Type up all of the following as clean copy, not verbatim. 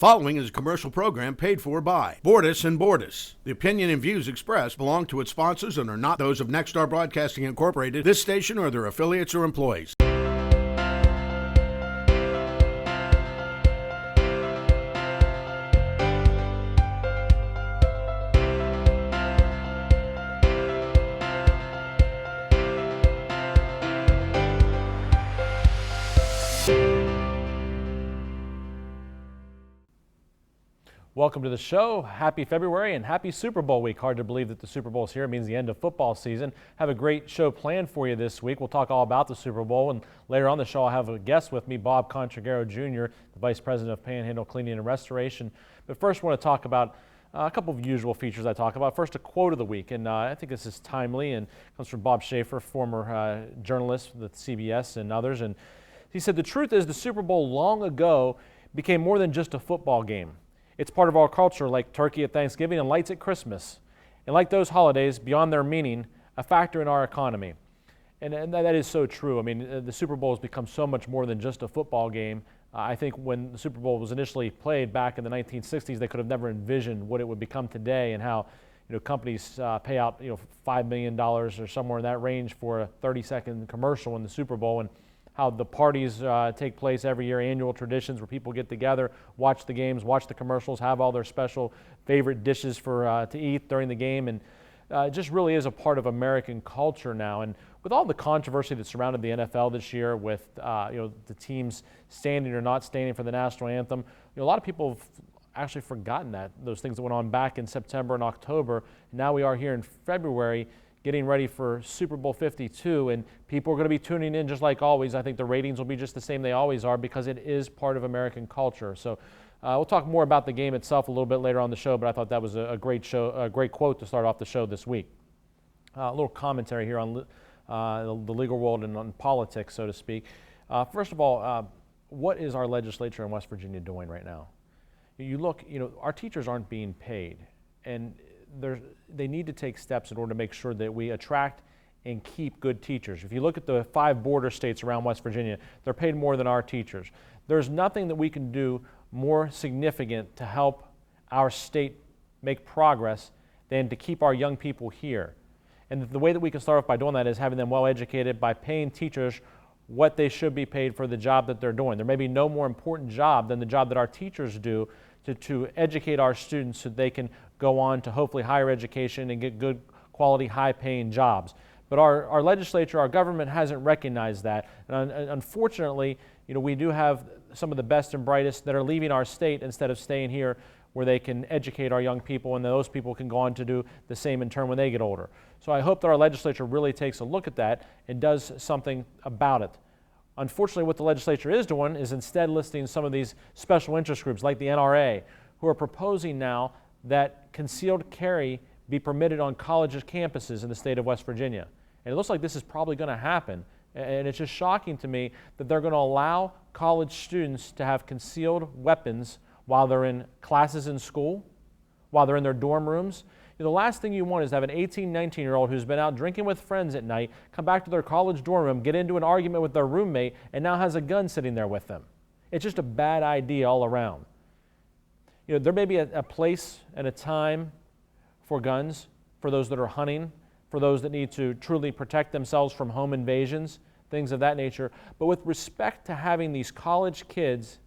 Following is a commercial program paid for by Bordas and Bordas. The opinion and views expressed belong to its sponsors and are not those of Nexstar Broadcasting Incorporated, this station, or their affiliates or employees. Welcome to the show. Happy February and happy Super Bowl week. Hard to believe that the Super Bowl is here. It means the end of football season. Have a great show planned for you this week. We'll talk all about the Super Bowl, and later on the show I'll have a guest with me, Bob Contraguerro Jr., the Vice President of Panhandle Cleaning and Restoration. But first I want to talk about a couple of usual features I talk about. First, a quote of the week, and I think this is timely and comes from Bob Schaefer, former journalist with CBS and others. And he said, "The truth is the Super Bowl long ago became more than just a football game. It's part of our culture, like turkey at Thanksgiving and lights at Christmas. And like those holidays, beyond their meaning, a factor in our economy." And that is so true. I mean, the Super Bowl has become so much more than just a football game. I think when the Super Bowl was initially played back in the 1960s, they could have never envisioned what it would become today, and how companies pay out $5 million or somewhere in that range for a 30-second commercial in the Super Bowl, and how the parties take place every year, annual traditions where people get together, watch the games, watch the commercials, have all their special favorite dishes to eat during the game, and it just really is a part of American culture now. And with all the controversy that surrounded the NFL this year, with the teams standing or not standing for the national anthem, a lot of people have actually forgotten those things that went on back in September and October. Now we are here in February, getting ready for Super Bowl 52, and people are going to be tuning in just like always. I think the ratings will be just the same they always are, because it is part of American culture. So we'll talk more about the game itself a little bit later on the show, but I thought that was a great quote to start off the show this week. A little commentary here on the legal world and on politics, so to speak. First of all, what is our legislature in West Virginia doing right now? You look, our teachers aren't being paid, and they need to take steps in order to make sure that we attract and keep good teachers. If you look at the 5 border states around West Virginia, they're paid more than our teachers. There's nothing that we can do more significant to help our state make progress than to keep our young people here. And the way that we can start off by doing that is having them well educated, by paying teachers what they should be paid for the job that they're doing. There may be no more important job than the job that our teachers do to educate our students so they can go on to hopefully higher education and get good quality, high-paying jobs. But our legislature, our government hasn't recognized that. And unfortunately, we do have some of the best and brightest that are leaving our state instead of staying here, where they can educate our young people, and those people can go on to do the same in turn when they get older. So I hope that our legislature really takes a look at that and does something about it. Unfortunately, what the legislature is doing is instead listing some of these special interest groups like the NRA, who are proposing now that concealed carry be permitted on colleges' campuses in the state of West Virginia. And it looks like this is probably going to happen. And it's just shocking to me that they're going to allow college students to have concealed weapons while they're in classes in school, while they're in their dorm rooms. The last thing you want is to have an 18, 19-year-old who's been out drinking with friends at night, come back to their college dorm room, get into an argument with their roommate, and now has a gun sitting there with them. It's just a bad idea all around. There may be a place and a time for guns, for those that are hunting, for those that need to truly protect themselves from home invasions, things of that nature. But with respect to having these college kids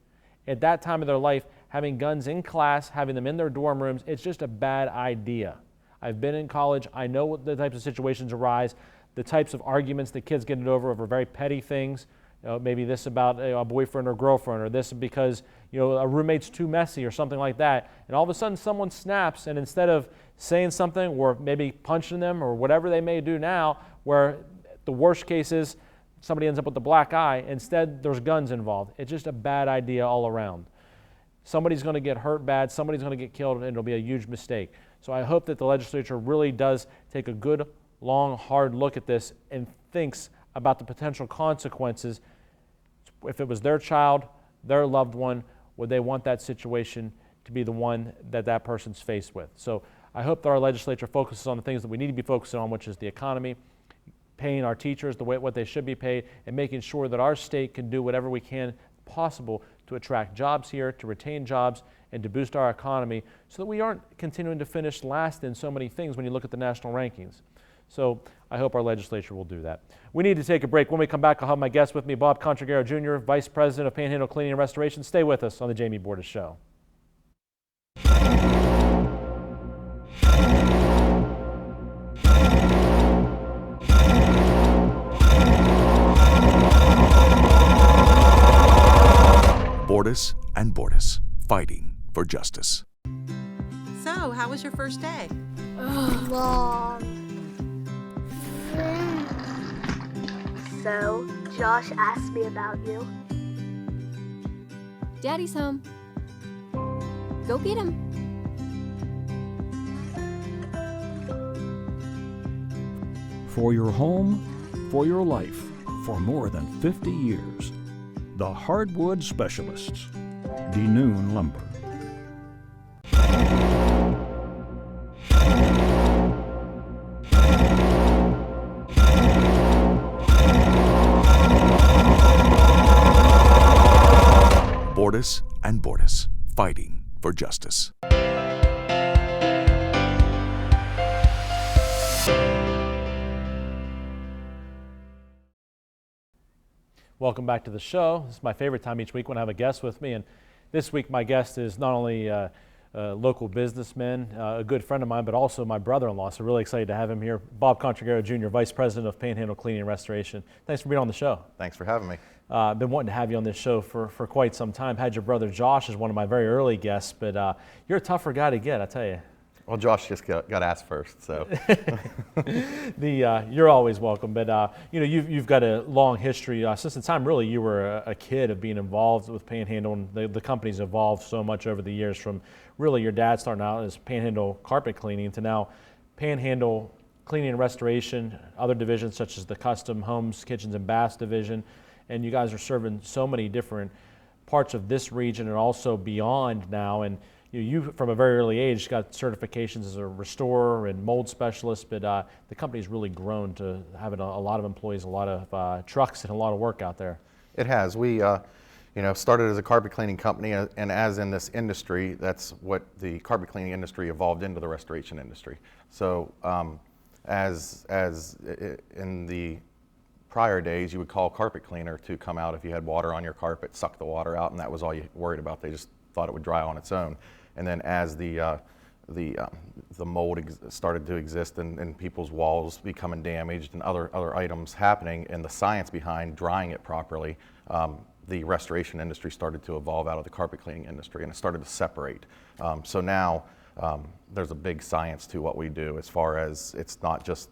at that time of their life, having guns in class, having them in their dorm rooms, it's just a bad idea. I've been in college. I know what the types of situations arise, the types of arguments that kids get over very petty things. Maybe this about a boyfriend or girlfriend, or this because a roommate's too messy or something like that. And all of a sudden someone snaps, and instead of saying something or maybe punching them or whatever they may do now, where the worst case is somebody ends up with a black eye, instead there's guns involved. It's just a bad idea all around. Somebody's going to get hurt bad, somebody's going to get killed, and it'll be a huge mistake. So I hope that the legislature really does take a good, long, hard look at this and thinks about the potential consequences. If it was their child, their loved one, would they want that situation to be the one that person's faced with? So I hope that our legislature focuses on the things that we need to be focusing on, which is the economy, paying our teachers what they should be paid, and making sure that our state can do whatever we can possible to attract jobs here, to retain jobs, and to boost our economy so that we aren't continuing to finish last in so many things when you look at the national rankings. So I hope our legislature will do that. We need to take a break. When we come back, I'll have my guest with me, Bob Contraguerro Jr., Vice President of Panhandle Cleaning and Restoration. Stay with us on the Jamie Bordas Show. Bordas and Bordas, fighting for justice. So, how was your first day? Long. So, Josh asked me about you. Daddy's home. Go get him. For your home, for your life, for more than 50 years. The Hardwood Specialists, DeNoon Lumber. Bordas and Bordas, fighting for justice. Welcome back to the show. This is my favorite time each week when I have a guest with me, and this week my guest is not only a local businessman, a good friend of mine, but also my brother-in-law, so really excited to have him here. Bob Contraguerro Jr., Vice President of Panhandle Cleaning and Restoration. Thanks for being on the show. Thanks for having me. Been wanting to have you on this show for quite some time. Had your brother Josh as one of my very early guests, but you're a tougher guy to get, I tell you. Well, Josh just got asked first, so. You're always welcome, but you've got a long history since the time really you were a kid of being involved with Panhandle, and the company's evolved so much over the years from really your dad starting out as Panhandle Carpet Cleaning to now Panhandle Cleaning and Restoration, other divisions such as the Custom Homes, Kitchens and Baths division, and you guys are serving so many different parts of this region and also beyond now. And you from a very early age got certifications as a restorer and mold specialist, but the company's really grown to having a lot of employees, a lot of trucks, and a lot of work out there. It has. We started as a carpet cleaning company, and as in this industry, that's what the carpet cleaning industry evolved into the restoration industry. So as in the prior days, you would call a carpet cleaner to come out if you had water on your carpet, suck the water out, and that was all you worried about. They just thought it would dry on its own. And then as the mold started to exist and people's walls becoming damaged and other items happening, and the science behind drying it properly, the restoration industry started to evolve out of the carpet cleaning industry, and it started to separate. So now there's a big science to what we do, as far as it's not just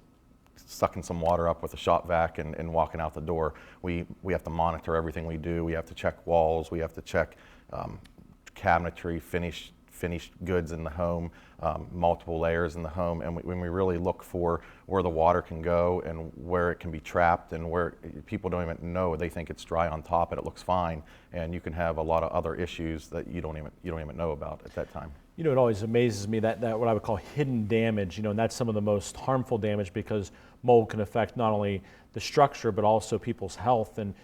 sucking some water up with a shop vac and walking out the door. We have to monitor everything we do. We have to check walls. We have to check cabinetry, finished goods in the home, multiple layers in the home, and when we really look for where the water can go and where it can be trapped and where people don't even know, they think it's dry on top and it looks fine, and you can have a lot of other issues that you don't even know about at that time. You know, it always amazes me that what I would call hidden damage, and that's some of the most harmful damage, because mold can affect not only the structure but also people's health. And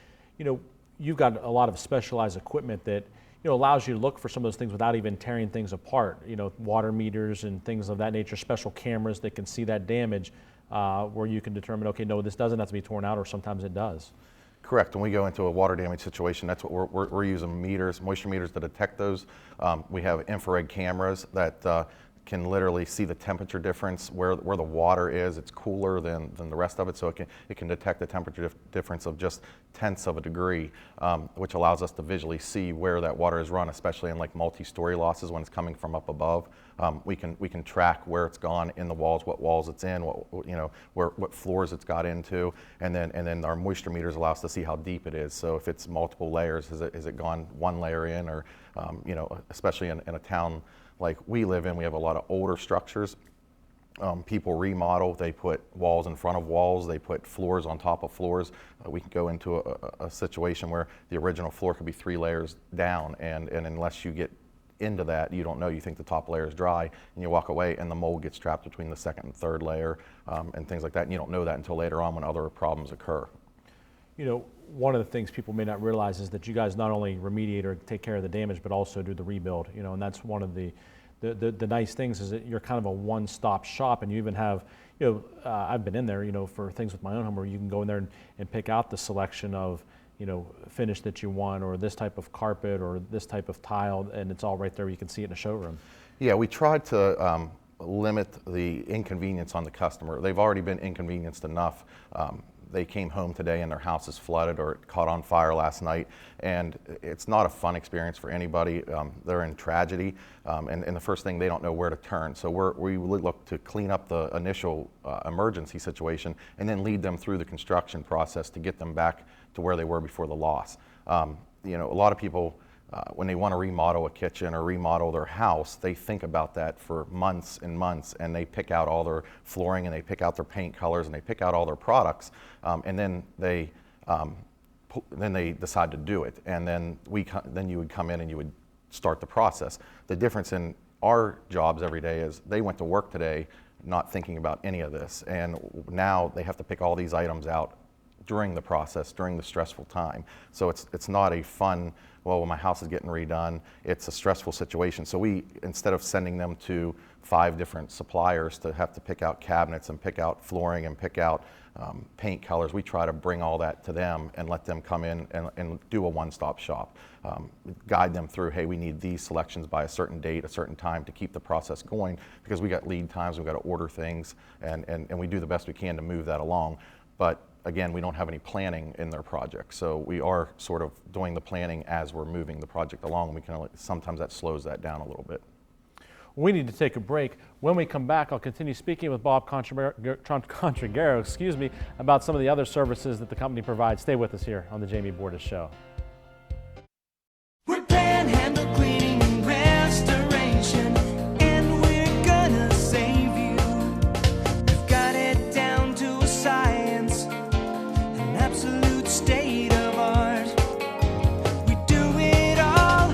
you've got a lot of specialized equipment that allows you to look for some of those things without even tearing things apart. Water meters and things of that nature, special cameras that can see that damage, where you can determine, okay, no, this doesn't have to be torn out, or sometimes it does. Correct. When we go into a water damage situation, that's what we're using meters, moisture meters, to detect those. We have infrared cameras that can literally see the temperature difference where the water is. It's cooler than the rest of it, so it can detect the temperature difference of just tenths of a degree, which allows us to visually see where that water is run, especially in like multi-story losses when it's coming from up above. We can track where it's gone in the walls, what walls it's in, what floors it's got into, and then our moisture meters allow us to see how deep it is. So if it's multiple layers, has it gone one layer in, or especially in a town like we live in, we have a lot of older structures. People remodel, they put walls in front of walls, they put floors on top of floors. We can go into a situation where the original floor could be 3 layers down, and unless you get into that, you don't know. You think the top layer is dry, and you walk away, and the mold gets trapped between the second and third layer, and things like that, and you don't know that until later on when other problems occur. one of the things people may not realize is that you guys not only remediate or take care of the damage, but also do the rebuild. And that's one of the nice things is that you're kind of a one-stop shop, and you even have, I've been in there, for things with my own home where you can go in there and pick out the selection of, finish that you want, or this type of carpet, or this type of tile, and it's all right there. You can see it in a showroom. Yeah, we tried to limit the inconvenience on the customer. They've already been inconvenienced enough. They came home today and their house is flooded or it caught on fire last night, and it's not a fun experience for anybody. They're in tragedy, and the first thing, they don't know where to turn. So we look to clean up the initial emergency situation and then lead them through the construction process to get them back to where they were before the loss. A lot of people, when they want to remodel a kitchen or remodel their house, they think about that for months and months, and they pick out all their flooring and they pick out their paint colors and they pick out all their products, and then they decide to do it, and then you would come in and you would start the process. The difference in our jobs every day is they went to work today not thinking about any of this, and now they have to pick all these items out during the process, during the stressful time. So it's not a fun, well, my house is getting redone. It's a stressful situation. So we, instead of sending them to 5 different suppliers to have to pick out cabinets and pick out flooring and pick out paint colors, we try to bring all that to them and let them come in and do a one-stop shop. Guide them through, hey, we need these selections by a certain date, a certain time to keep the process going, because we got lead times, we've got to order things, and we do the best we can to move that along. But again, we don't have any planning in their project, so we are sort of doing the planning as we're moving the project along. Sometimes that slows that down a little bit. We need to take a break. When we come back, I'll continue speaking with Bob Contraguerro, about some of the other services that the company provides. Stay with us here on the Jamie Bordas Show. We're Panhandle Cleaning and Restoration, and we're gonna save you. We've got it down to a science, an absolute state of art. We do it all,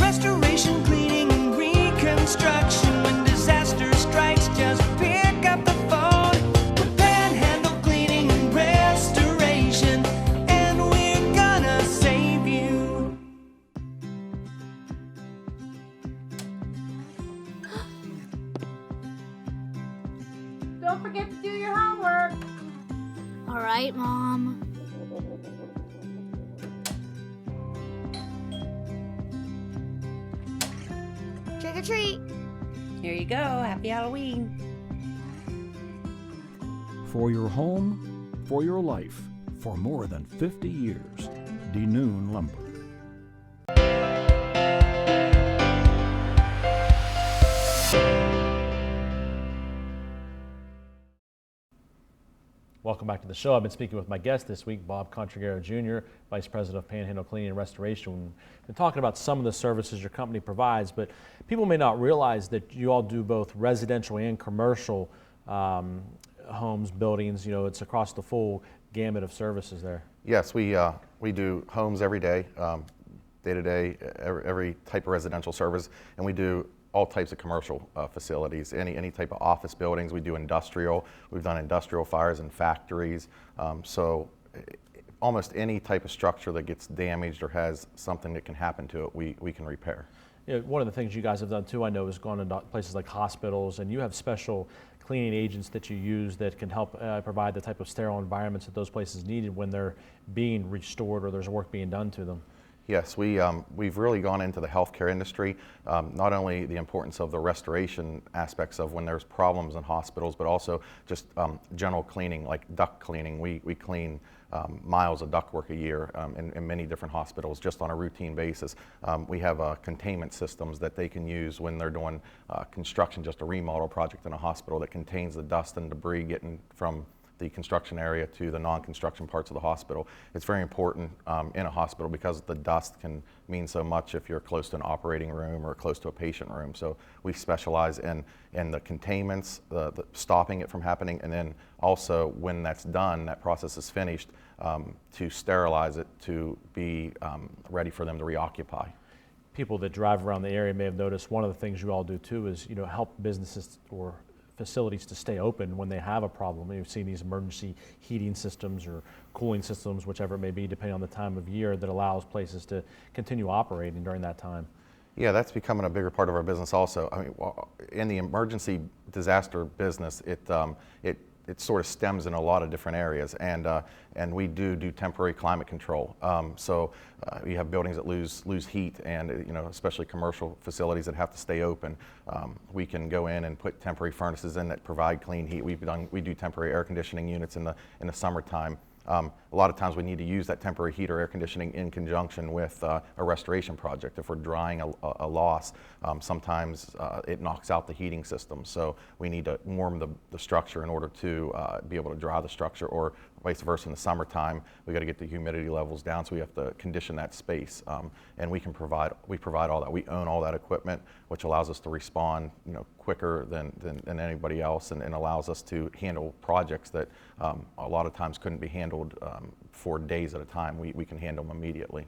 restoration, cleaning, and reconstruction. When disaster strikes, just pick up the phone. We're Panhandle Cleaning and Restoration, and we're gonna save you. Don't forget to do your homework. All right, Mom. Trick or treat. Here you go. Happy Halloween. For your home, for your life, for more than 50 years. DeNoon Lumber. Welcome back to the show. I've been speaking with my guest this week, Bob Contraguerro Jr., Vice President of Panhandle Cleaning and Restoration. We've been talking about some of the services your company provides, but people may not realize that you all do both residential and commercial homes, buildings. It's across the full gamut of services there. Yes, we do homes every day, day to day, every type of residential service, and we do all types of commercial facilities, any type of office buildings. We do industrial. We've done industrial fires in factories. So almost any type of structure that gets damaged or has something that can happen to it, we can repair. One of the things you guys have done too, I know, is gone into places like hospitals, and you have special cleaning agents that you use that can help provide the type of sterile environments that those places needed when they're being restored or there's work being done to them. Yes, we've really gone into the healthcare industry, not only the importance of the restoration aspects of when there's problems in hospitals, but also just general cleaning, like duct cleaning. We clean miles of ductwork a year in many different hospitals just on a routine basis. We have containment systems that they can use when they're doing construction, just a remodel project in a hospital that contains the dust and debris getting from the construction area to the non-construction parts of the hospital. It's very important in a hospital because the dust can mean so much if you're close to an operating room or close to a patient room. So we specialize in the containments, the stopping it from happening, and then also when that's done, that process is finished, to sterilize it to be ready for them to reoccupy. People that drive around the area may have noticed one of the things you all do too is help businesses or facilities to stay open when they have a problem. You've seen these emergency heating systems or cooling systems, whichever it may be, depending on the time of year, that allows places to continue operating during that time. Yeah, that's becoming a bigger part of our business also. I mean, in the emergency disaster business, it sort of stems in a lot of different areas, and we do temporary climate control. You have buildings that lose heat, and especially commercial facilities that have to stay open. We can go in and put temporary furnaces in that provide clean heat. We do temporary air conditioning units in the summertime. A lot of times we need to use that temporary heat or air conditioning in conjunction with a restoration project. If we're drying a loss, sometimes it knocks out the heating system. So we need to warm the structure in order to be able to dry the structure, or vice versa. In the summertime, we got to get the humidity levels down, so we have to condition that space. And we provide all that. We own all that equipment, which allows us to respond quicker than anybody else, and allows us to handle projects that a lot of times couldn't be handled for days at a time. We can handle them immediately.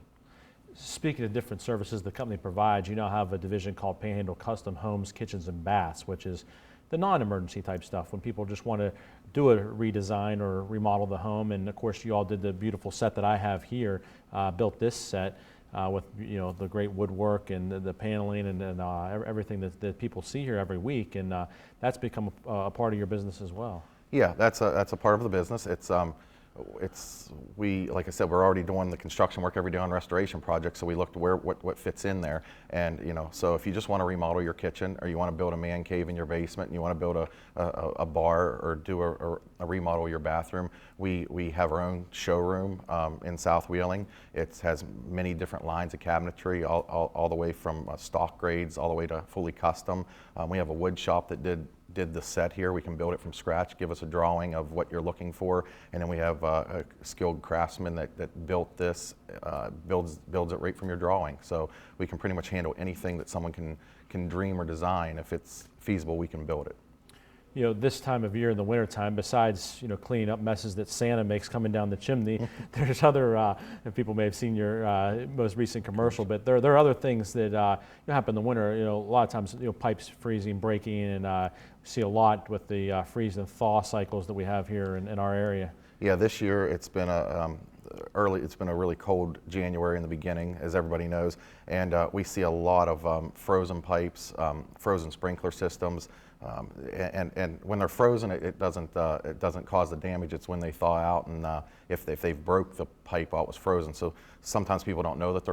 Speaking of different services the company provides, you now have a division called Panhandle Custom Homes, Kitchens, and Baths, which is the non-emergency type stuff, when people just want to do a redesign or remodel the home. And of course, you all did the beautiful set that I have here, built this set with the great woodwork and the paneling and everything that people see here every week, and that's become a part of your business as well. Yeah, that's a part of the business. Like I said, we're already doing the construction work every day on restoration projects, so we look to what fits in there. And so if you just want to remodel your kitchen, or you want to build a man cave in your basement, and you want to build a bar, or do a remodel of your bathroom, we have our own showroom in South Wheeling. It has many different lines of cabinetry, all the way from stock grades all the way to fully custom. We have a wood shop that did the set here. We can build it from scratch, give us a drawing of what you're looking for, and then we have a skilled craftsman that built this, builds it right from your drawing. So we can pretty much handle anything that someone can dream or design. If it's feasible, we can build it. This time of year in the wintertime, besides, cleaning up messes that Santa makes coming down the chimney, there's other, and people may have seen your most recent commercial, but there are other things that happen in the winter. A lot of times, pipes freezing, breaking, and we see a lot with the freeze and thaw cycles that we have here in our area. Yeah, this year it's been it's been a really cold January in the beginning, as everybody knows, and we see a lot of frozen pipes, frozen sprinkler systems. And when they're frozen, it doesn't cause the damage. It's when they thaw out, and if they've broke the pipe while it was frozen. So sometimes people don't know that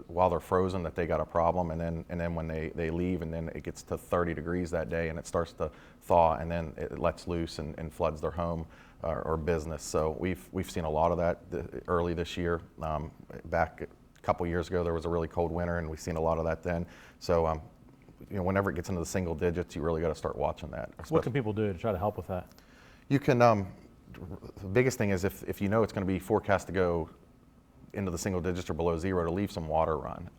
while they're frozen that they got a problem, and then when they leave, and then it gets to 30 degrees that day, and it starts to thaw, and then it lets loose and floods their home or business. So we've seen a lot of that early this year. Back a couple years ago, there was a really cold winter, and we've seen a lot of that then. So whenever it gets into the single digits, you really got to start watching that. What can people do to try to help with that? You can, the biggest thing is if you know it's going to be forecast to go into the single digits or below zero, to leave some water run.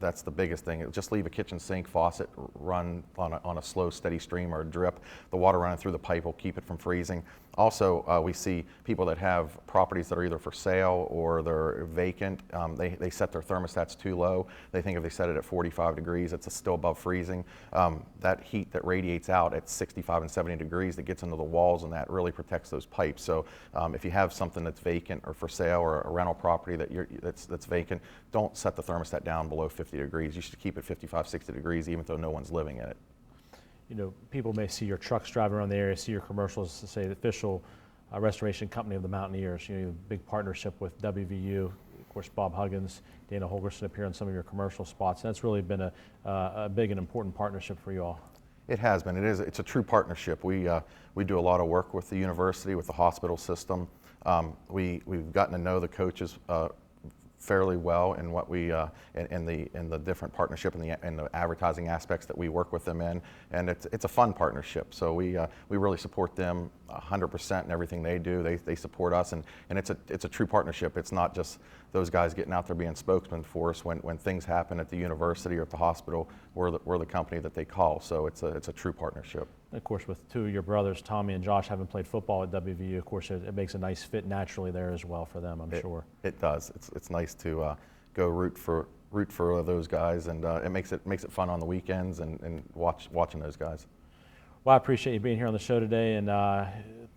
That's the biggest thing. Just leave a kitchen sink faucet run on a slow, steady stream or a drip. The water running through the pipe will keep it from freezing. Also, we see people that have properties that are either for sale or they're vacant. They set their thermostats too low. They think if they set it at 45 degrees, it's still above freezing. That heat that radiates out at 65 and 70 degrees, that gets into the walls, and that really protects those pipes. So if you have something that's vacant or for sale, or a rental property that's vacant, don't set the thermostat down below 50 degrees. You should keep it 55, 60 degrees, even though no one's living in it. People may see your trucks driving around the area, see your commercials to say the official restoration company of the Mountaineers. You have a big partnership with WVU. Of course, Bob Huggins, Dana Holgerson appear on some of your commercial spots. And that's really been a big and important partnership for you all. It has been. It's a true partnership. We do a lot of work with the university, with the hospital system. We've gotten to know the coaches fairly well in what we in the different partnership and the advertising aspects that we work with them in, and it's a fun partnership. So we really support them 100% in everything they do. They support us, and it's a true partnership. It's not just those guys getting out there being spokesmen for us. When things happen at the university or at the hospital, we're the company that they call. So it's a true partnership. Of course, with two of your brothers, Tommy and Josh, having played football at WVU, of course, it makes a nice fit naturally there as well for them, I'm sure. It does. It's nice to go root for those guys, and it makes it fun on the weekends and watching those guys. Well, I appreciate you being here on the show today, and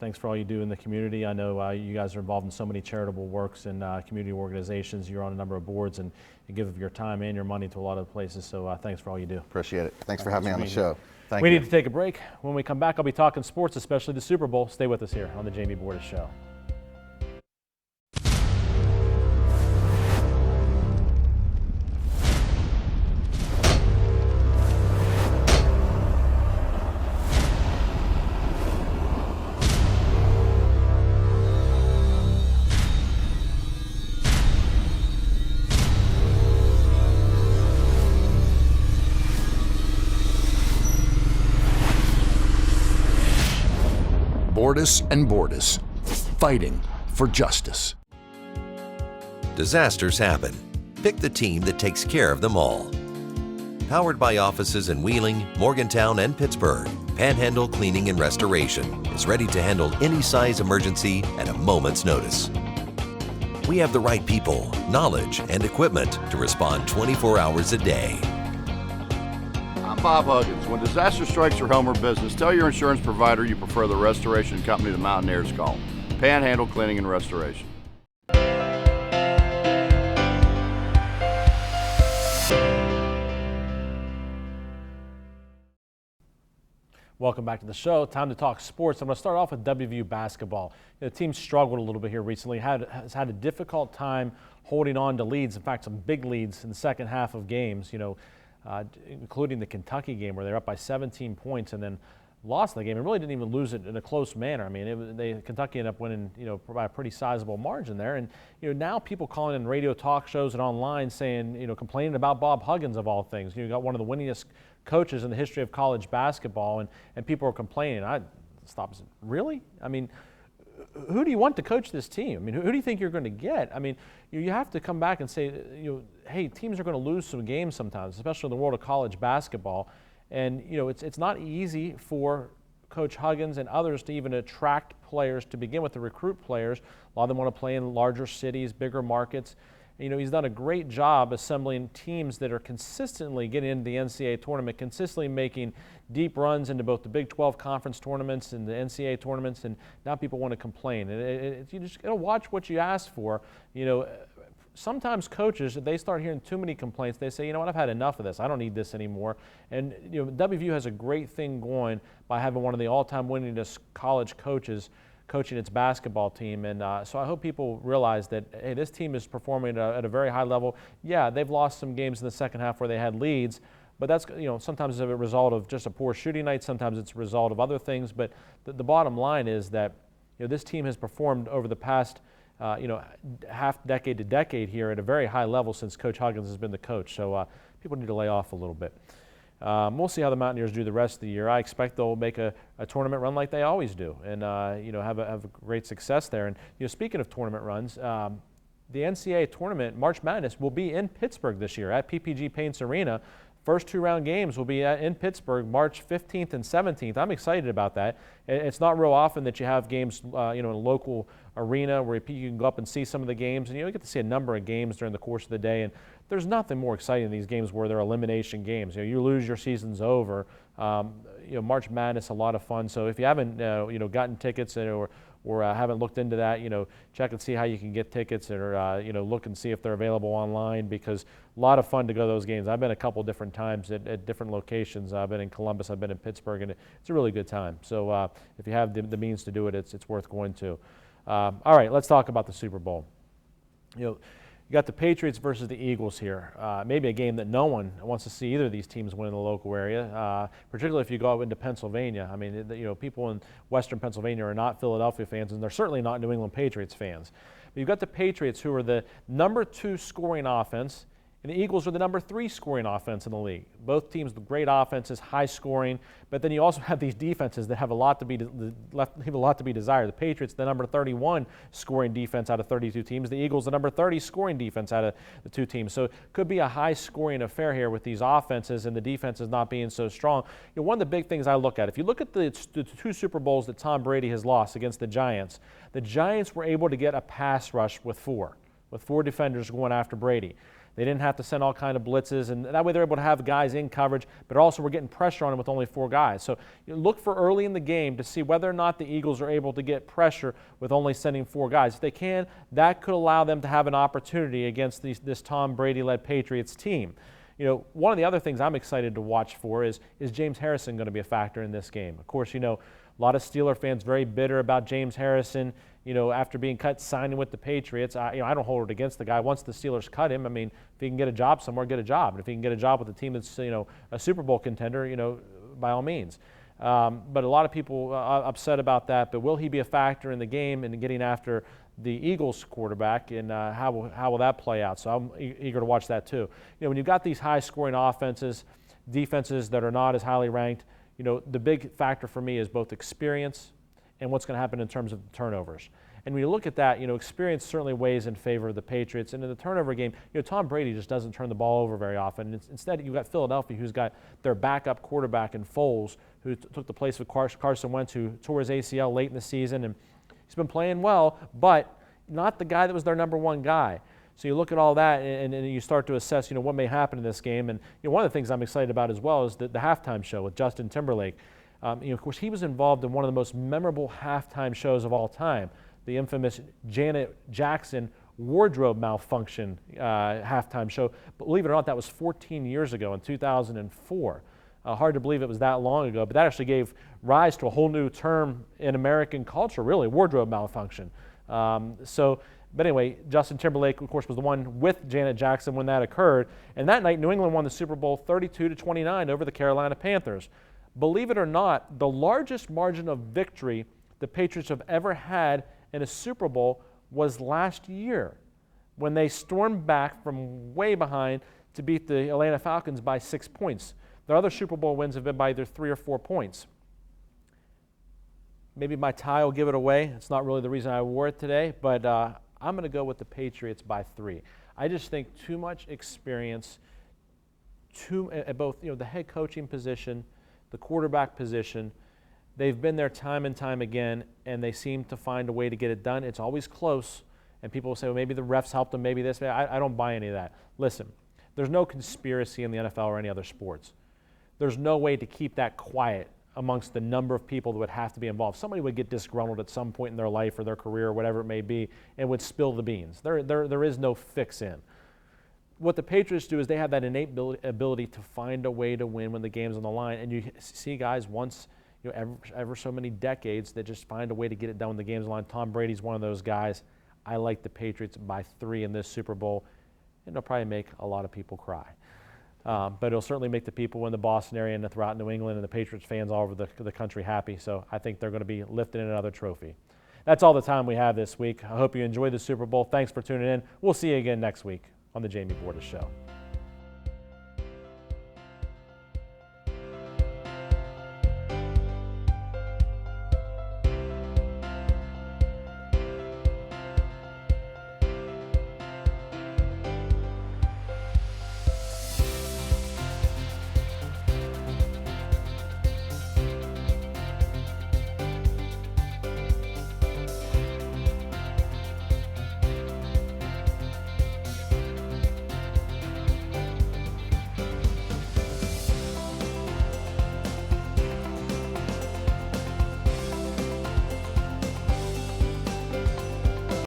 thanks for all you do in the community. I know you guys are involved in so many charitable works and community organizations. You're on a number of boards, and you give of your time and your money to a lot of places, so thanks for all you do. Appreciate it. Thanks for having me on the show. Thank we you. need to take a break. When we come back, I'll be talking sports, especially the Super Bowl. Stay with us here on the Jamie Bordas Show. Bordas and Bordas, fighting for justice. Disasters happen. Pick the team that takes care of them all. Powered by offices in Wheeling, Morgantown, and Pittsburgh, Panhandle Cleaning and Restoration is ready to handle any size emergency at a moment's notice. We have the right people, knowledge, and equipment to respond 24 hours a day. I'm Bob Huggins. When disaster strikes your home or business, tell your insurance provider you prefer the restoration company the Mountaineers call, Panhandle Cleaning and Restoration. Welcome back to the show. Time to talk sports. I'm going to start off with WVU basketball. The team struggled a little bit here recently, has had a difficult time holding on to leads. In fact, some big leads in the second half of games, including the Kentucky game where they're up by 17 points and then lost the game and really didn't even lose it in a close manner. I mean, Kentucky ended up winning, by a pretty sizable margin there. And, now people calling in radio talk shows and online saying, complaining about Bob Huggins of all things. You got one of the winningest coaches in the history of college basketball, and people are complaining. I stopped. Really? I mean, who do you want to coach this team? I mean, who do you think you're going to get? I mean, you have to come back and say, hey, teams are going to lose some games sometimes, especially in the world of college basketball. And, it's not easy for Coach Huggins and others to even attract players to begin with, to recruit players. A lot of them want to play in larger cities, bigger markets. He's done a great job assembling teams that are consistently getting into the NCAA tournament, consistently making deep runs into both the Big 12 conference tournaments and the NCAA tournaments, and now people want to complain. You just got to watch what you ask for. Sometimes coaches, if they start hearing too many complaints, they say, what, I've had enough of this. I don't need this anymore. And WVU has a great thing going by having one of the all-time winningest college coaches coaching its basketball team. And so I hope people realize that, hey, this team is performing at a very high level. Yeah, they've lost some games in the second half where they had leads, but that's, sometimes it's a result of just a poor shooting night. Sometimes it's a result of other things. But the bottom line is that, this team has performed over the past, half decade to decade here at a very high level since Coach Huggins has been the coach. So people need to lay off a little bit. We'll see how the Mountaineers do the rest of the year. I expect they'll make a tournament run like they always do, and have a great success there. And speaking of tournament runs, the NCAA tournament, March Madness, will be in Pittsburgh this year at PPG Paints Arena. First 2-round games will be in Pittsburgh, March 15th and 17th. I'm excited about that. It's not real often that you have games, in a local arena where you can go up and see some of the games, and you get to see a number of games during the course of the day. And there's nothing more exciting than these games where they're elimination games. You lose, your season's over. March Madness, a lot of fun. So if you haven't, gotten tickets or haven't looked into that, check and see how you can get tickets, or look and see if they're available online, because a lot of fun to go to those games. I've been a couple different times at different locations. I've been in Columbus, I've been in Pittsburgh, and it's a really good time. So if you have the means to do it, it's worth going to. All right, let's talk about the Super Bowl. You got the Patriots versus the Eagles here. Maybe a game that no one wants to see either of these teams win in the local area, particularly if you go into Pennsylvania. I mean, people in Western Pennsylvania are not Philadelphia fans, and they're certainly not New England Patriots fans. But you've got the Patriots, who are the number 2 scoring offense, and the Eagles are the number 3 scoring offense in the league. Both teams with great offenses, high scoring, but then you also have these defenses that have a lot to be desired. The Patriots, the number 31 scoring defense out of 32 teams. The Eagles, the number 30 scoring defense out of the 2 teams. So it could be a high scoring affair here with these offenses and the defenses not being so strong. One of the big things I look at, if you look at the 2 Super Bowls that Tom Brady has lost against the Giants were able to get a pass rush with 4 defenders going after Brady. They didn't have to send all kind of blitzes, and that way they're able to have guys in coverage, but also we're getting pressure on them with only 4 guys. So look for early in the game to see whether or not the Eagles are able to get pressure with only sending 4 guys. If they can, that could allow them to have an opportunity against this Tom Brady-led Patriots team. One of the other things I'm excited to watch for is James Harrison going to be a factor in this game? Of course, a lot of Steeler fans very bitter about James Harrison, after being cut, signing with the Patriots. I don't hold it against the guy. Once the Steelers cut him, if he can get a job somewhere, get a job. And if he can get a job with a team that's, a Super Bowl contender, by all means. But a lot of people are upset about that. But will he be a factor in the game and getting after the Eagles quarterback, and how will that play out? So I'm eager to watch that too. When you've got these high-scoring offenses, defenses that are not as highly ranked, the big factor for me is both experience and what's going to happen in terms of turnovers. And when you look at that, experience certainly weighs in favor of the Patriots. And in the turnover game, Tom Brady just doesn't turn the ball over very often. Instead, you've got Philadelphia, who's got their backup quarterback in Foles, who took the place of Carson Wentz, who tore his ACL late in the season. And he's been playing well, but not the guy that was their number 1 guy. So you look at all that, and you start to assess, what may happen in this game. And one of the things I'm excited about as well is the halftime show with Justin Timberlake. Of course, he was involved in one of the most memorable halftime shows of all time, the infamous Janet Jackson wardrobe malfunction halftime show. Believe it or not, that was 14 years ago in 2004. Hard to believe it was that long ago, but that actually gave rise to a whole new term in American culture, really, wardrobe malfunction. But anyway, Justin Timberlake, of course, was the one with Janet Jackson when that occurred. And that night, New England won the Super Bowl 32-29 over the Carolina Panthers. Believe it or not, the largest margin of victory the Patriots have ever had in a Super Bowl was last year, when they stormed back from way behind to beat the Atlanta Falcons by 6 points. Their other Super Bowl wins have been by either 3 or 4 points. Maybe my tie will give it away. It's not really the reason I wore it today, but I'm going to go with the Patriots by 3. I just think too much experience, at both the head coaching position, the quarterback position. They've been there time and time again, and they seem to find a way to get it done. It's always close, and people will say, well, maybe the refs helped them, maybe this. I don't buy any of that. Listen, there's no conspiracy in the NFL or any other sports. There's no way to keep that quiet amongst the number of people that would have to be involved. Somebody would get disgruntled at some point in their life or their career or whatever it may be and would spill the beans. There is no fix-in. What the Patriots do is they have that innate ability to find a way to win when the game's on the line. And you see guys once, ever so many decades that just find a way to get it done when the game's on the line. Tom Brady's one of those guys. I like the Patriots by 3 in this Super Bowl. And it'll probably make a lot of people cry. But it'll certainly make the people in the Boston area and throughout New England and the Patriots fans all over the country happy. So I think they're going to be lifting in another trophy. That's all the time we have this week. I hope you enjoyed the Super Bowl. Thanks for tuning in. We'll see you again next week on the Jamie Bordas Show.